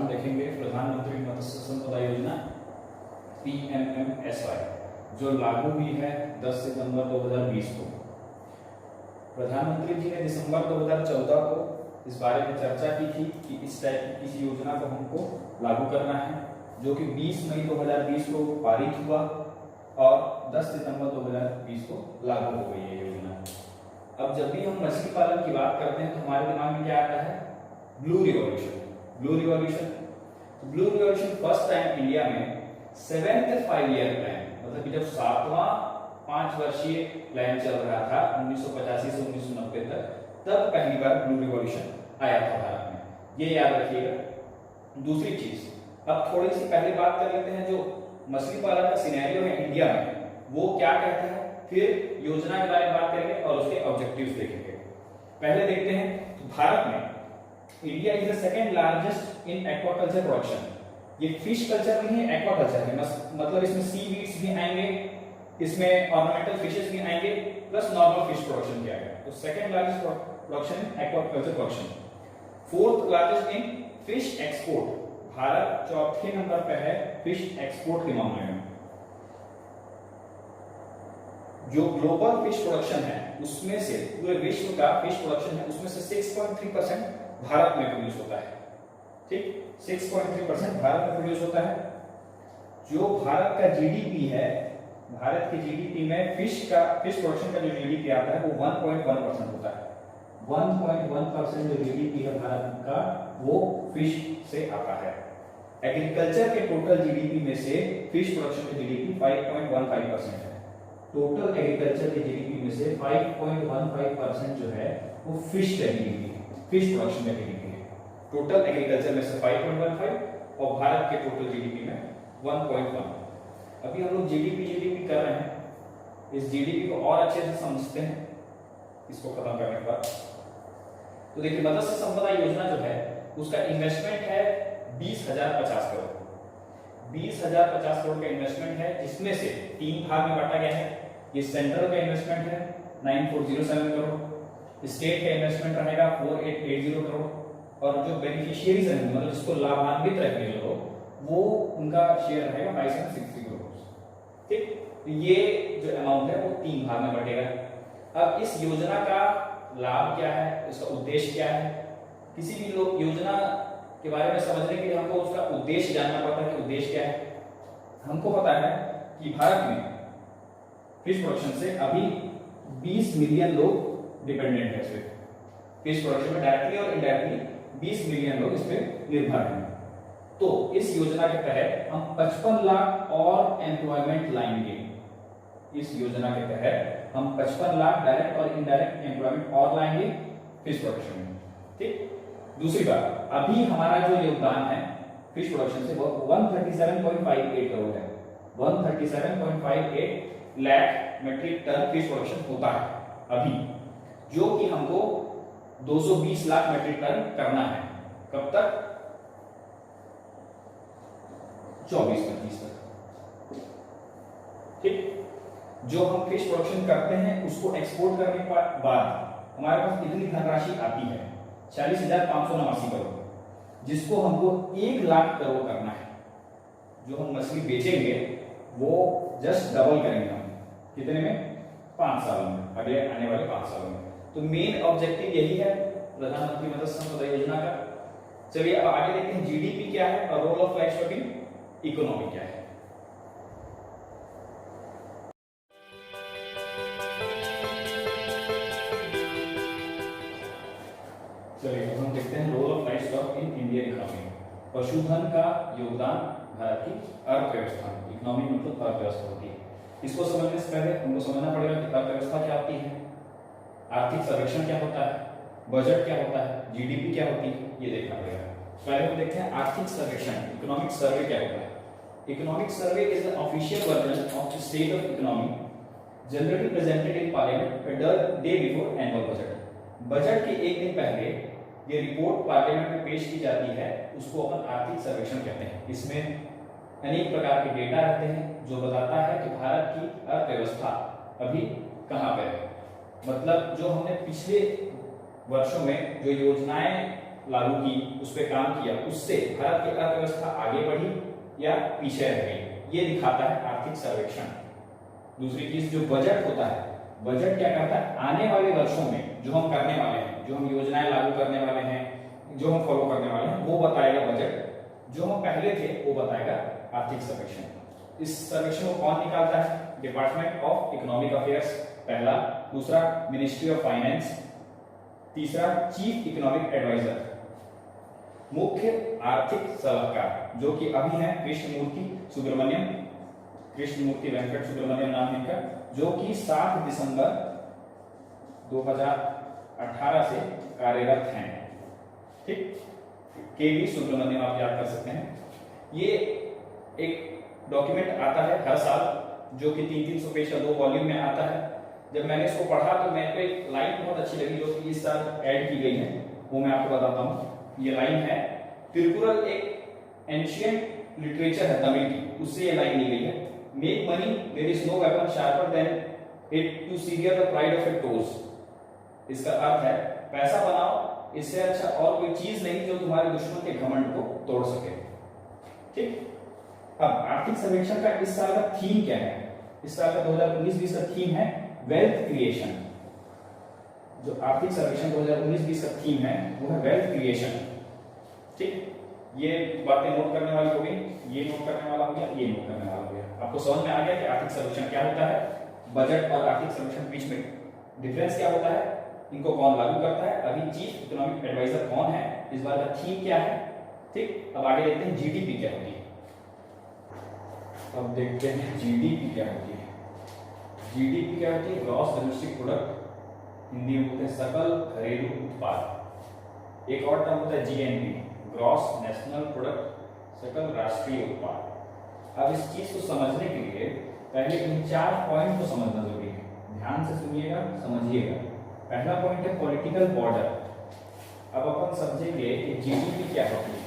हम देखेंगे प्रधानमंत्री मत्स्य संपदा योजना PMMSY जो लागू हुई है 10 सितंबर 2020 को। प्रधानमंत्री जी ने दिसंबर 2014 को इस बारे में चर्चा की थी कि इस टाइप की किसी योजना को हमको लागू करना है, जो कि 20 मई 2020 को पारित हुआ और 10 सितंबर 2020 को लागू हो गई है योजना। अब जब भी हम मछली पालन की बात करते हैं तो हमारे दिमाग में क्या आता है? Blue revolution. Blue revolution first time India में 7th 5-year प्लान, मतलब कि जब 7वां 5 वर्षीय प्लान चल रहा था 1985 से 1990 तक, तब पहली बार ब्लू रिवॉल्यूशन आया था भारत में। ये याद रखिएगा। दूसरी चीज, अब थोड़ी सी पहले बात कर लेते हैं, जो मछली पालन का सिनेरियो है इंडिया में वो क्या कहता है, फिर योजना के बारे में बात करेंगे और उसके ऑब्जेक्टिव्स देखेंगे। पहले देखते हैं तो भारत में India is the second largest in aquaculture production. ये फिश कल्चर नहीं है, एक्वाकल्चर है, मतलब इसमें सी वीड्स भी आएंगे, इसमें ऑर्नामेंटल फिशेस भी आएंगे, प्लस नॉर्मल फिश प्रोडक्शन भी आएगा। तो second largest production in aquaculture production. Fourth largest in fish export. Bharat चौथे नंबर पर है फिश एक्सपोर्ट के मामले में। जो ग्लोबल फिश प्रोडक्शन है उसमें से, पूरे विश्व का फिश प्रोडक्शन है उसमें से 6.3% भारत में प्रोड्यूस होता है। ठीक, 6.3% भारत में प्रोड्यूस होता है। जो भारत का जीडीपी है, भारत के जीडीपी में फिश प्रोडक्शन का जो जीडीपी आता है वो 1.1% होता है। 1.1% जो जीडीपी है भारत का वो फिश से आता है। एग्रीकल्चर के टोटल जीडीपी में से फिश प्रोडक्शन का जीडीपी 5.15% है। टोटल एग्रीकल्चर के जीडीपी में से 5.15% जो है वो फिश का जीडीपी, फिश प्रोडक्शन का जीडीपी है। टोटल एग्रीकल्चर में से 5.15 और भारत के टोटल जीडीपी में 1.1। अभी हम लोग जीडीपी कर रहे हैं, इस जीडीपी को और अच्छे से समझते हैं इसको खत्म करने के बाद। तो देखिए, मत्स्य संपदा योजना जो है उसका इन्वेस्टमेंट है 20,050 करोड़। 20,050 करोड़ का इन्वेस्टमेंट है, जिसमें से 3 भाग में बांटा गया है। ये सेंट्रल का इन्वेस्टमेंट है 9407 करोड़, स्टेट का इन्वेस्टमेंट रहेगा 4880 करोड़, और जो बेनिफिशियरीज हैं, मतलब जिसको लाभान्वित रहने लोग, वो उनका शेयर रहेगा 560 करोड़। ठीक, तो ये जो अमाउंट है वो 3 भाग में बटेगा। अब इस योजना का लाभ क्या है, इसका उद्देश्य क्या है? किसी भी लोग योजना के बारे में समझने के लिए हमको उसका उद्देश्य जानना पड़ता है कि उद्देश्य क्या है। हमको पता है कि भारत में फिश प्रोडक्शन से अभी 20 मिलियन लोग डिपेंडेंट है। सिर्फ फिश प्रोडक्शन में डायरेक्टली और इनडायरेक्टली 20 मिलियन लोग इस पे निर्भर हैं। तो इस योजना के तहत हम 55 लाख और एम्प्लॉयमेंट लाएंगे। इस योजना के तहत हम 55 लाख डायरेक्ट और इनडायरेक्ट एम्प्लॉयमेंट और लाएंगे फिश प्रोडक्शन में। ठीक, दूसरी बात, अभी हमारा जो योगदान है फिश प्रोडक्शन से वो 137.58 करोड़ है। 137.58 lakh metric ton fish production होता है अभी, जो कि हमको 220 लाख मेट्रिक टन करना है। कब तक? 24-25 तक। ठीक, जो हम फिश प्रोडक्शन करते हैं उसको एक्सपोर्ट करने के बाद हमारे पास इतनी धनराशि आती है 40,589 करोड़, जिसको हमको 1 लाख करोड़ करना है। जो हम मछली बेचेंगे वो जस्ट डबल करेंगे हम, कितने में? 5 सालों में, अगले आने वाले 5 सालों में। तो मेन ऑब्जेक्टिव यही है प्रधानमंत्री मत्स्य संपदा योजना का। चलिए अब आगे देखते हैं जीडीपी क्या है और role of livestock in economy क्या है। चलिए अब हम देखते हैं role of livestock in Indian economy. पशुधन का योगदान भारत की अर्थव्यवस्था में, इकोनॉमी मतलब अर्थव्यवस्था होती है। इसको समझने से पहले हमको समझना पड़ेगा कि अर्थव्यवस्था क्या होती है, आर्थिक सर्वेक्षण क्या होता है, बजट क्या होता है, जीडीपी क्या होती है, ये देखना पड़ेगा। पहले हम देखते हैं आर्थिक सर्वेक्षण, इकोनॉमिक सर्वे क्या होता है। Economic survey is the official version of the state of economy, generally presented in parliament the day before annual budget. Budget के एक दिन पहले ये रिपोर्ट पार्लियामेंट में पेश की जाती है, उसको अपन आर्थिक सर्वेक्षण कहते हैं। इसमें अनेक प्रकार के डेटा रहते हैं जो बताता है कि भारत की अर्थव्यवस्था अभी कहां पर है। मतलब जो हमने पिछले वर्षों में जो योजनाएं लागू की, उस पर काम किया, उससे भारत की अर्थव्यवस्था आगे बढ़ी या पीछे रह गई, ये दिखाता है आर्थिक सर्वेक्षण। दूसरी चीज जो बजट होता है, बजट क्या करता है, आने वाले वर्षों में जो हम करने वाले हैं, जो हम योजनाएं लागू करने वाले हैं, जो हम फॉलो करने वाले हैं, वो बताएगा बजट। जो हम पहले थे वो बताएगा आर्थिक सर्वेक्षण। इस सर्वेक्षण को कौन निकालता है, डिपार्टमेंट ऑफ इकोनॉमिक अफेयर्स पहला, दूसरा मिनिस्ट्री ऑफ फाइनेंस, तीसरा चीफ इकोनॉमिक एडवाइजर, मुख्य आर्थिक सलाहकार जो कि अभी है कृष्णमूर्ति सुब्रमण्यम, कृष्णमूर्ति वेंकट सुब्रमण्यम नाम इनका, जो कि 7 दिसंबर 2018 से कार्यरत हैं। ठीक, के वी सुब्रमण्यम आप याद कर सकते हैं। ये एक डॉक्यूमेंट आता है हर साल जो कि 300 पेज का 2 वॉल्यूम में आता है। जब मैंने इसको पढ़ा तो मेरे को एक लाइन बहुत अच्छी लगी जो कि इस साल ऐड की गई है, वो मैं आपको बताता हूँ। ये लाइन है, तिरुकुरल एक एंशिएंट लिटरेचर है तमिल की, उससे ये लाइन ली गई है। Make money there is no weapon sharper than it to severe the pride of your toes. इसका अर्थ है पैसा बनाओ, इससे अच्छा और कोई चीज नहीं जो तुम्हारे दुश्मन के घमंड को तोड़ सके। ठीक, अब आर्थिक सर्वेक्षण का इस साल का थीम क्या है? इस साल का 2019-20 का थीम है वेल्थ क्रिएशन। जो आर्थिक सर्वेक्षण 2019-20 का थीम है वो है वेल्थ क्रिएशन। ठीक, ये बातें नोट करने वाली हो गई, ये नोट करने वाला हो गया, ये नोट करने वाला हो गया। आपको समझ में आ गया कि आर्थिक सर्वेक्षण क्या होता है, बजट और आर्थिक सर्वेक्षण बीच में डिफरेंस क्या होता है, इनको कौन लागू करता है, अभी चीफ इकोनॉमिक एडवाइजर कौन है, इस बार का थीम क्या है। ठीक, अब आगे देखते हैं जीडीपी क्या होती है। अब देखते हैं जीडीपी क्या होती है। जीडीपी क्या होती है? ग्रॉस डोमेस्टिक प्रोडक्ट, हिंदी में बोलते हैं सकल घरेलू उत्पाद। एक और टर्म होता है जीएनपी, ग्रॉस नेशनल प्रोडक्ट, सकल राष्ट्रीय उत्पाद। अब इस चीज को समझने के लिए पहले इन 4 पॉइंट को समझना जरूरी है। ध्यान से सुनिएगा, समझिएगा। पहला पॉइंट है पॉलिटिकल बॉर्डर। अब अपन समझेंगे कि जीडीपी क्या होती है।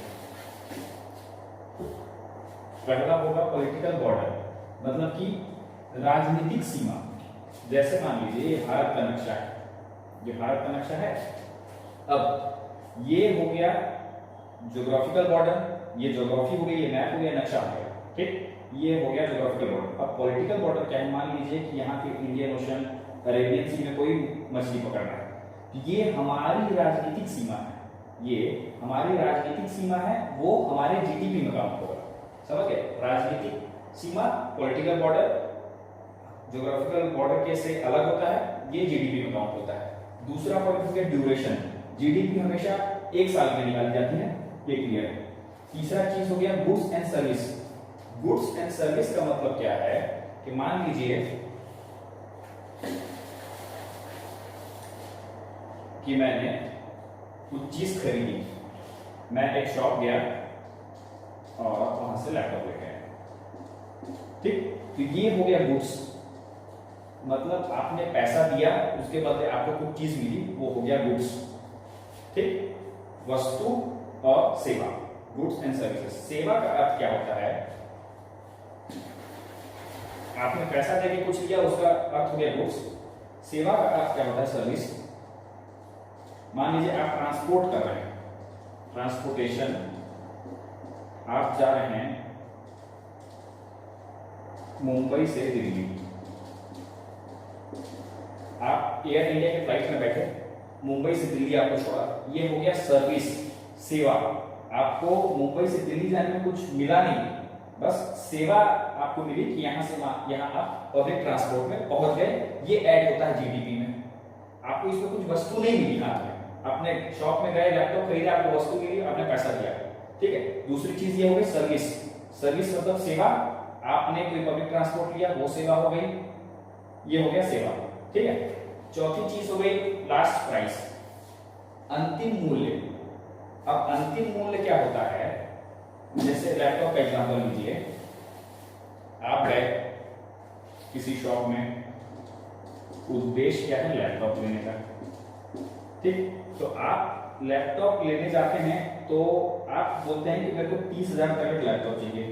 पहला होगा पॉलिटिकल बॉर्डर, मतलब कि राजनीतिक सीमा। जैसे मान लीजिए ये भारत का नक्शा है, ये भारत का नक्शा है। अब ये हो गया ज्योग्राफिकल बॉर्डर, ये ज्योग्राफी हो गई, ये मैप हो गया, नक्शा हो गया। ठीक, ये हो गया ज्योग्राफिकल बॉर्डर। अब पॉलिटिकल बॉर्डर क्या है? मान लीजिए कि यहाँ के इंडियन ओशन, अरेबियन सी में कोई मछली पकड़ना है, तो ये हमारी राजनीतिक सीमा है, ये हमारी राजनीतिक सीमा है, वो हमारे जीडीपी में काउंट होगा। समझ गए? राजनीतिक सीमा, पॉलिटिकल बॉर्डर, ज्योग्राफिकल बॉर्डर के से अलग होता है, ये जीडीपी में काउंट होता है। दूसरा पॉइंट हो गया ड्यूरेशन। जीडीपी हमेशा 1 साल में निकाली जाती है, ये क्लियर है। तीसरा चीज हो गया goods and service. Goods and service का मतलब क्या है कि मान लीजिए कि मैंने कुछ चीज खरीदी, मैं एक शॉप गया और वहां से लैपटॉप लेके आया। ठीक, तो ये हो गया गुड्स, मतलब आपने पैसा दिया, उसके बदले आपको कुछ चीज मिली, वो हो गया गुड्स। ठीक, वस्तु और सेवा, गुड्स एंड सर्विसेज। सेवा का अर्थ क्या होता है? आपने पैसा देके कुछ लिया, उसका अर्थ हो गया गुड्स। सेवा का अर्थ क्या होता है? सर्विस। मान लीजिए आप ट्रांसपोर्ट कर रहे हैं, ट्रांसपोर्टेशन, आप जा रहे हैं मुंबई से दिल्ली, आप एयर इंडिया के फ्लाइट में बैठे, मुंबई से दिल्ली आपको छोड़ा, ये हो गया सर्विस, सेवा। आपको मुंबई से दिल्ली जाने में कुछ मिला नहीं, बस सेवा आपको मिली कि यहां से यहां आप पब्लिक ट्रांसपोर्ट में पहुंच गए, ये ऐड होता है जीडीपी में। आपको इसमें कुछ वस्तु नहीं मिली हाथ में, आपने शॉप में गए, लैपटॉप खरीदा, आपको वस्तु मिली, आपने पैसा दिया। ठीक है, दूसरी चीज ये हो गई सर्विस। सर्विस मतलब सेवा, आपने कोई पब्लिक ट्रांसपोर्ट लिया, वो सेवा हो गई, ये हो गया सेवा। ठीक है, चौथी चीज हो गई लास्ट प्राइस, अंतिम मूल्य। अब अंतिम मूल्य क्या होता है? जैसे लैपटॉप का एग्जांपल लीजिए, आप गए किसी शॉप में, उद्देश्य क्या है? लैपटॉप लेने का। ठीक, तो आप लैपटॉप लेने जाते हैं तो आप बोलते हैं कि मेरे को 30,000 तक का लैपटॉप चाहिए,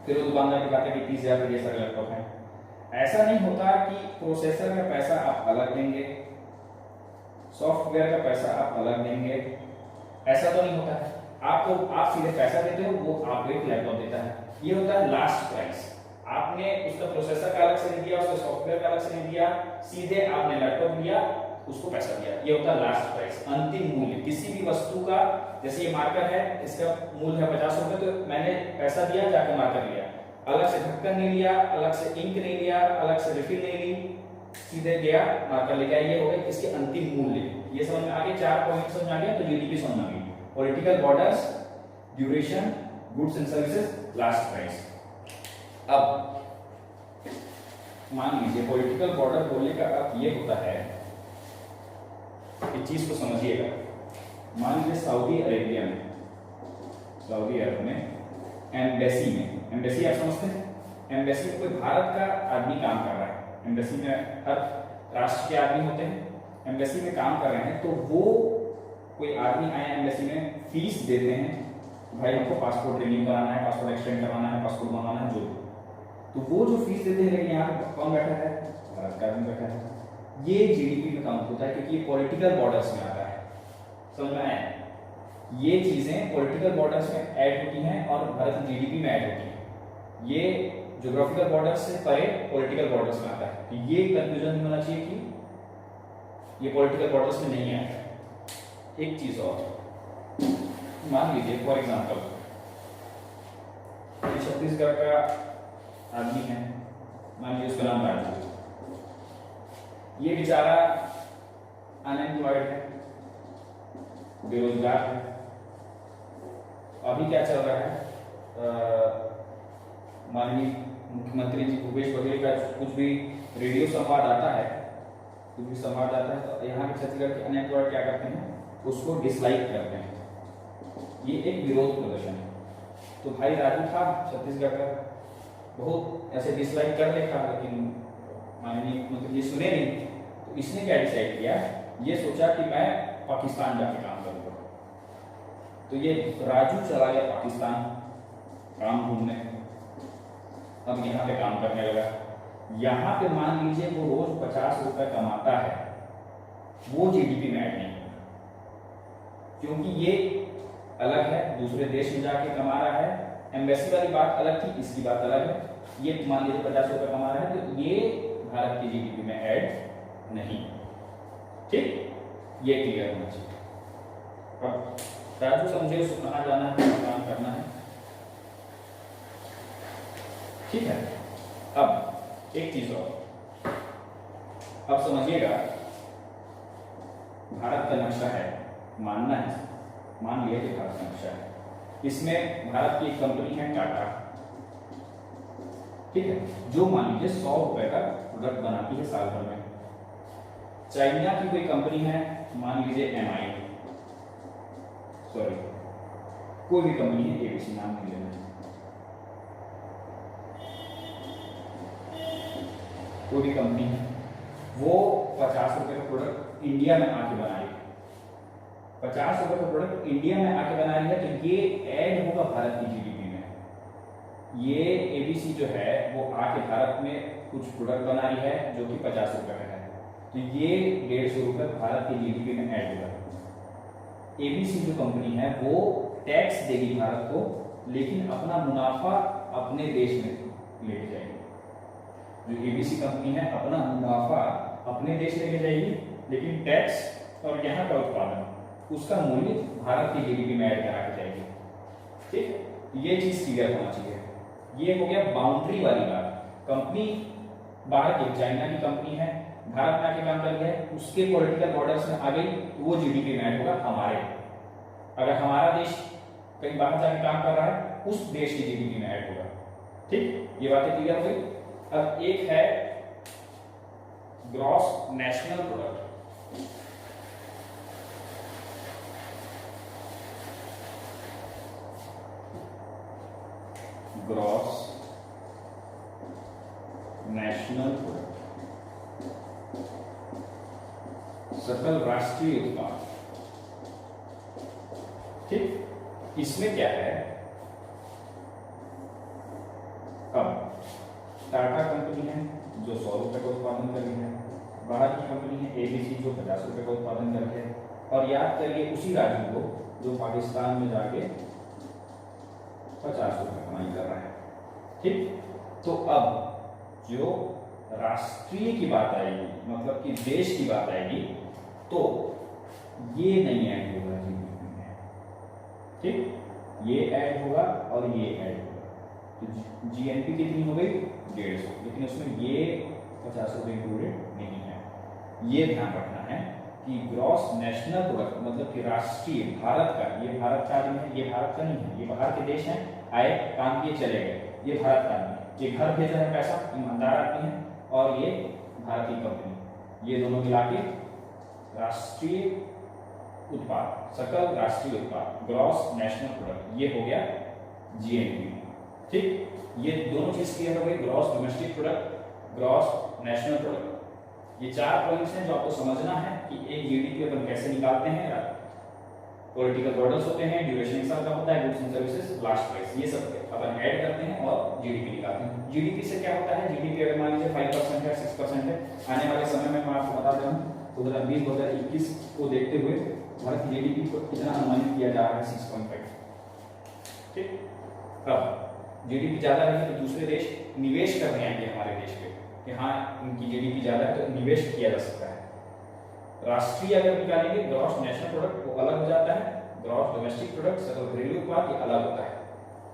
फिर वो दुकानदार कहता है कि 30,000 का जैसा लैपटॉप है। ऐसा नहीं होता कि प्रोसेसर का पैसा आप अलग देंगे, सॉफ्टवेयर का पैसा आप अलग देंगे, ऐसा तो नहीं होता है। आप सीधे पैसा देते हो, वो आपको एक लैपटॉप देता है, ये होता है लास्ट प्राइस। आपने उसका प्रोसेसर का अलग से नहीं दिया, उसका सॉफ्टवेयर का अलग से नहीं दिया, सीधे आपने लैपटॉप लिया, उसको पैसा दिया, ये होता है लास्ट प्राइस, अंतिम मूल्य किसी भी वस्तु का। जैसे ये मार्कर है, इसका मूल्य है 50 रुपए, तो मैंने पैसा दिया, जाके मार्कर लिया, अलग से ढक्कन नहीं लिया, अलग से इंक नहीं लिया, अलग से रिफिल नहीं ली, सीधे गया मार्कर लेके आया, ये हो गए इसके अंतिम मूल्य। ये समझ में आ गया, 4 पॉइंट समझ में आ गया, तो जीडीपी समझ में आ गई। Political borders, duration, goods and services, last price. अब मान लीजिए पॉलिटिकल बॉर्डर बोलने का अर्थ ये होता है, इस चीज को समझिएगा। मान लीजिए सऊदी अरेबिया में, सऊदी अरब में एम्बेसी में, एम्बेसी आप समझते हैं, एम्बेसी में कोई भारत का आदमी काम कर रहा है, एम्बेसी में हर राष्ट्र के आदमी होते हैं, एम्बेसी में काम कर रहे हैं, तो वो कोई आदमी आए एम्बेसी में, फीस देते हैं, भाई हमको पासपोर्ट रिन्यू कराना है, पासपोर्ट एक्सटेंड करवाना है, पासपोर्ट बनवाना है, जो, तो वो जो फीस देते हैं, लेकिन यहाँ पे कौन बैठा है, भारत का आदमी बैठा है, ये जीडीपी में काउंट होता है, क्योंकि ये पॉलिटिकल बॉर्डर्स में आता है। समझ में आया? ये चीजें पॉलिटिकल बॉर्डर्स में ऐड होती हैं और भारत की जीडीपी में ऐड होती हैं। ये ज्योग्राफिकल बॉर्डर्स से परे पॉलिटिकल बॉर्डर्स में आता है, तो ये कंफ्यूजन होना चाहिए कि ये पॉलिटिकल बॉर्डर्स में नहीं आता है। एक चीज और, मान लीजिए फॉर एग्जांपल छत्तीसगढ़ का आदमी है, मान लीजिए उसका नाम राजू, ये बेचारा अनएम्प्लॉयड है, बेरोजगार है। अभी क्या चल रहा है, माननीय मुख्यमंत्री जी भूपेश बघेल का कुछ भी रेडियो संवाद आता है, कुछ भी संवाद आता है, तो यहाँ के छत्तीसगढ़ के अनएम्प्लॉयड क्या करते हैं, उसको डिसलाइक करते हैं। ये एक विरोध प्रदर्शन है। तो भाई राजू था छत्तीसगढ़ का, बहुत ऐसे डिसलाइक कर देखा, लेकिन माननीय मुख्यमंत्री जी सुने नहीं, तो इसने क्या डिसाइड किया, ये सोचा कि मैं पाकिस्तान जाके काम करूंगा। तो ये राजू चला गया पाकिस्तान काम ढूंढने, अब यहाँ पे काम करने लगा। यहाँ पे मान लीजिए वो रोज 50 रुपए कमाता है, वो जीडीपी में ऐड नहीं होगा, क्योंकि ये अलग है, दूसरे देश में जाके कमा रहा है। एम्बेसी वाली बात अलग थी, इसकी बात अलग है। ये मान लीजिए 50 रुपए कमा रहा है, तो ये भारत की जीडीपी में ऐड नहीं। ठीक, ये क्लियर होना चाहिए। अब राजू समझे उसको कहाँ जाना है, काम करना है, ठीक है। अब एक चीज और, अब समझिएगा, भारत का नक्शा है, मानना है, मान लिया कि भारत का नक्शा है, इसमें भारत की एक कंपनी है टाटा, ठीक है, जो मान लीजिए 100 रुपए का प्रोडक्ट बनाती है साल भर में। चाइना की कोई कंपनी है, मान लीजिए एमआई, सॉरी कोई भी कंपनी है, एबीसी नाम नहीं लेना, कोई भी कंपनी है, वो 50 रुपए का प्रोडक्ट इंडिया में आके बना रही है, 50 रुपए का प्रोडक्ट इंडिया में आके बना रही है, तो ये ऐड होगा भारत की जीडीपी में। ये एबीसी जो है वो आके भारत में कुछ प्रोडक्ट बना रही है जो कि 50 रुपए का है, तो ये 150 रुपए भारत की जीडीपी में ऐड होगा। एबीसी जो कंपनी है वो टैक्स देगी भारत को, लेकिन अपना मुनाफा अपने देश में लेके जाएगी। जो एबीसी कंपनी है अपना मुनाफा अपने देश लेके जाएगी, लेकिन टैक्स और यहाँ का उत्पादन उसका मूल्य भारत की जीडीपी में ऐड करा के जाएगी। ठीक, ये चीज क्लियर होना चाहिए। ये हो गया बाउंड्री वाली बात। कंपनी बाहर की, चाइना की कंपनी है, भारत में आके काम कर रही है, उसके पॉलिटिकल बॉर्डर्स में आ गई, तो वो जीडीपी में ऐड होगा हमारे। अगर हमारा देश कहीं बाहर जाके काम कर रहा है, उस देश की जीडीपी में ऐड होगा। ठीक, ये बातें क्लियर हो गई। अब एक है gross national product, gross national product, सकल राष्ट्रीय उत्पाद। ठीक, इसमें क्या है, अब टाटा कंपनी है जो 100 रुपए का उत्पादन कर रही है, बाहर की कंपनी है ABC जो 50 रुपए का उत्पादन करती है, और याद करिए उसी राजू को जो पाकिस्तान में जाके 50 रुपए कमाई कर रहा है। ठीक, तो अब जो राष्ट्रीय की बात आएगी, मतलब कि देश की बात आएगी, तो ये नहीं ऐड होगा जीडीपी में। ठीक, ये ऐड होगा और ये ऐड होगा, तो जीएनपी कितनी हो गई 150, लेकिन उसमें ये 50 रुपए इंक्लूडेड नहीं है। ये ध्यान रखना है कि ग्रॉस नेशनल प्रोडक्ट मतलब कि राष्ट्रीय भारत का, ये भारत का आदमी है, ये भारत का नहीं है, ये बाहर के देश हैं, आए काम किए चले गए, ये भारत का आदमी है, ये घर भेजा है पैसा, ईमानदार आदमी है, और ये भारतीय कंपनी, ये दोनों मिला के राष्ट्रीय उत्पाद, सकल राष्ट्रीय उत्पाद, ग्रॉस नेशनल प्रोडक्ट, ये हो गया जीएनपी। ठीक, ये दोनों चीज क्लियर हो गई, gross domestic product, gross national product. ये 4 पॉइंट्स हैं जो आपको समझना है कि एक जीडीपी अपन कैसे निकालते हैं। पॉलिटिकल बर्डन्स होते हैं, ड्यूरेशन एक साल का होता है, goods and services, last price, ये सब अपन ऐड करते हैं और जीडीपी निकालते हैं। जीडीपी से क्या होता है, जीडीपी अगर मान लीजिए 5% है, 6% है, आने वाले समय में मैं आपको बता दूं 2020-2021 को देखते हुए भारत की जीडीपी को कितना अनुमानित किया जा रहा है 6.5। ठीक, अब जीडीपी ज्यादा रही तो दूसरे देश निवेश करने आएंगे हमारे देश पे कि हाँ इनकी जीडीपी ज्यादा है तो निवेश किया जा सकता है। राष्ट्रीय अगर निकालेंगे ग्रॉस नेशनल प्रोडक्ट वो अलग हो जाता है, ग्रॉस डोमेस्टिक प्रोडक्ट सकल घरेलू उत्पाद ये अलग होता है।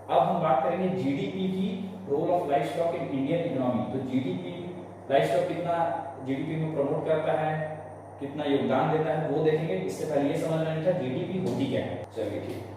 अब हम बात करेंगे जीडीपी की role of life stock in Indian economy. तो जीडीपी लाइफ स्टॉक कितना जीडीपी में प्रमोट करता है, कितना योगदान देता है वो देखेंगे। इससे पहले ये समझना नहीं था जीडीपी होती क्या है। चलिए ठीक।